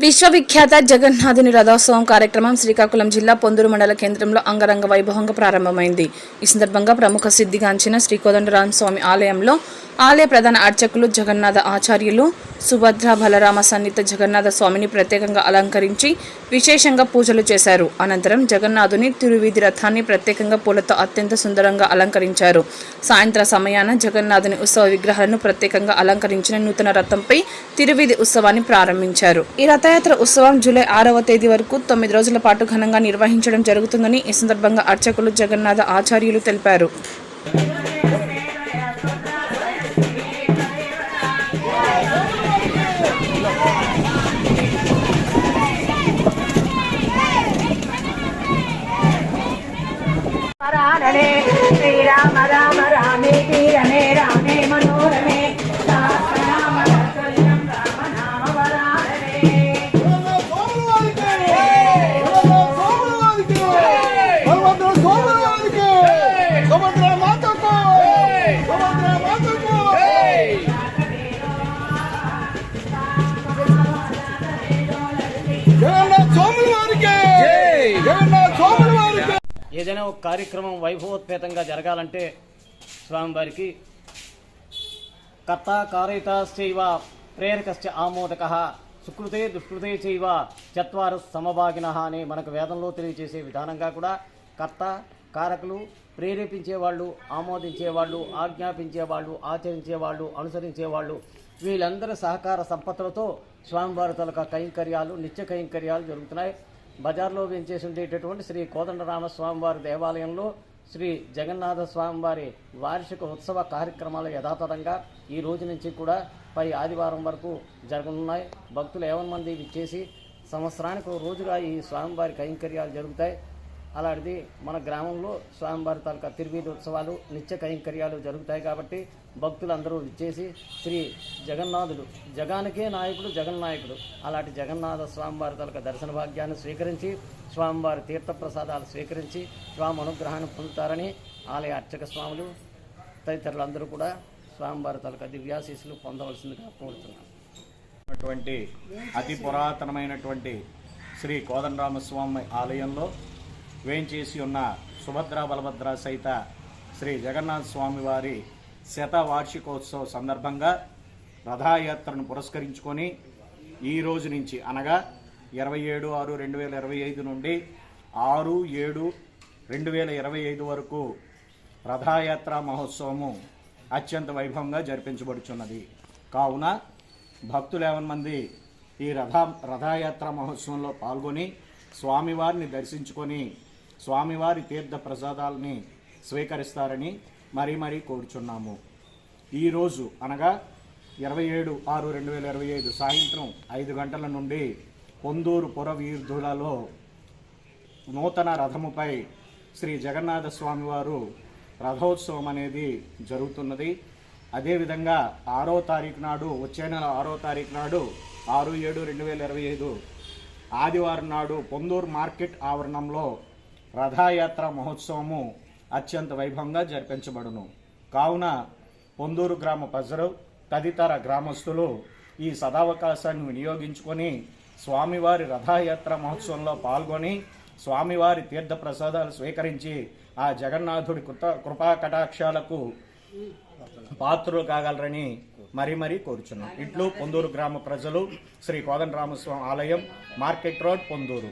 విశ్వవిఖ్యాత జగన్నాథుని రథోత్సవం కార్యక్రమం శ్రీకాకుళం జిల్లా పొందూరు మండల కేంద్రంలో అంగరంగ వైభవంగా ప్రారంభమైంది. ఈ సందర్భంగా ప్రముఖ సిద్ధిగాంచిన శ్రీ కోదండరామ స్వామి ఆలయంలో ఆలయ ప్రధాన అర్చకులు జగన్నాథ ఆచార్యులు సుభద్ర బలరామ సన్నిహిత జగన్నాథ స్వామిని ప్రత్యేకంగా అలంకరించి విశేషంగా పూజలు చేశారు. అనంతరం జగన్నాథుని తిరువీధి రథాన్ని ప్రత్యేకంగా పూలతో అత్యంత సుందరంగా అలంకరించారు. సాయంత్ర సమయాన జగన్నాథుని ఉత్సవ విగ్రహాలను ప్రత్యేకంగా అలంకరించిన నూతన రథంపై తిరువీధి ఉత్సవాన్ని ప్రారంభించారు. ఈ రథయాత్ర ఉత్సవం జూలై 6వ తేదీ వరకు 9 రోజుల పాటు ఘనంగా నిర్వహించడం జరుగుతుందని ఈ సందర్భంగా అర్చకులు జగన్నాథ ఆచార్యులు తెలిపారు. శ్రీరామ రామ రామే వీరమే రామే మనోరమే సహస్రనామ తత్తుల్యం రామ నామ వరాననే. ఏదైనా ఒక కార్యక్రమం వైభవోత్పేతంగా జరగాలంటే స్వామివారికి కర్త కారయితశ్చైవ ప్రేరకశ్చ ఆమోదకః సుకృతే దుష్కృతే చైవ చత్వార సమభాగినః అనే మనకు వేదంలో తెలియజేసే విధానంగా కూడా కర్త కారకులు ప్రేరేపించేవాళ్ళు, ఆమోదించేవాళ్ళు, ఆజ్ఞాపించేవాళ్ళు, ఆచరించేవాళ్ళు, అనుసరించేవాళ్ళు వీళ్ళందరి సహకార సంపత్తులతో స్వామివారి తాలూకా కైంకర్యాలు, నిత్య కైంకర్యాలు జరుగుతున్నాయి. బజార్లో వెంచేసి ఉండేటటువంటి శ్రీ కోదండరామ స్వామివారి దేవాలయంలో శ్రీ జగన్నాథ స్వామివారి వార్షిక ఉత్సవ కార్యక్రమాలు యథాతథంగా ఈ రోజు నుంచి కూడా పై ఆదివారం వరకు జరగనున్నాయి. భక్తులు 50 మంది ఇచ్చేసి సంవత్సరానికి ఒక రోజుగా ఈ స్వామివారి కైంకర్యాలు జరుగుతాయి. అలాంటిది మన గ్రామంలో స్వామివారి తాలూకా తిరువీధి ఉత్సవాలు, నిత్య కైంకర్యాలు జరుగుతాయి. కాబట్టి భక్తులందరూ ఇచ్చేసి శ్రీ జగన్నాథుడు జగానికే నాయకుడు, జగన్నాయకుడు అలాంటి జగన్నాథ స్వామివారి తాలూకా దర్శన భాగ్యాన్ని స్వీకరించి స్వామివారి తీర్థప్రసాదాలు స్వీకరించి స్వామి అనుగ్రహాన్ని పొందుతారని ఆలయ అర్చక స్వాములు తదితరులందరూ కూడా స్వామివారి తాలూకా దివ్యాశీస్సులు పొందవలసిందిగా కోరుతున్నాను. అతి పురాతనమైనటువంటి శ్రీ కోదండరామస్వామి ఆలయంలో వేంచేసి ఉన్న సుభద్ర బలభద్ర సహిత శ్రీ జగన్నాథ స్వామి వారి శతవార్షికోత్సవ సందర్భంగా రథయాత్రను పురస్కరించుకొని ఈ రోజు నుంచి అనగా 27/6/2025 నుండి 6/7/2025 వరకు రథయాత్ర మహోత్సవము అత్యంత వైభవంగా జరిపించబడుచున్నది. కావున భక్తులు 50 మంది ఈ రథయాత్ర మహోత్సవంలో పాల్గొని స్వామివారిని దర్శించుకొని స్వామివారి తీర్థ ప్రసాదాలని స్వీకరిస్తారని మరీ కోరుచున్నాము. ఈరోజు అనగా 27/6/2025 సాయంత్రం 5 గంటల నుండి పొందూరు పుర వీధులలో నూతన రథముపై శ్రీ జగన్నాథ స్వామివారు రథోత్సవం అనేది జరుగుతున్నది. అదేవిధంగా 6వ తారీఖు నాడు, వచ్చే నెల 6వ తారీఖు నాడు 6/7/2025 ఆదివారం నాడు పొందూరు మార్కెట్ ఆవరణంలో రథయాత్ర మహోత్సవము అత్యంత వైభవంగా జరిపించబడును. కావున పొందూరు గ్రామ ప్రజలు తదితర గ్రామస్తులు ఈ సదావకాశాన్ని వినియోగించుకొని స్వామివారి రథయాత్ర మహోత్సవంలో పాల్గొని స్వామివారి తీర్థ ప్రసాదాలు స్వీకరించి ఆ జగన్నాథుడి కృపా కటాక్షాలకు పాత్రులు కాగలరని మరీ కోరుచున్నాం. ఇట్లు పొందూరు గ్రామ ప్రజలు, శ్రీ కోదండరామస్వామి ఆలయం, మార్కెట్ రోడ్, పొందూరు.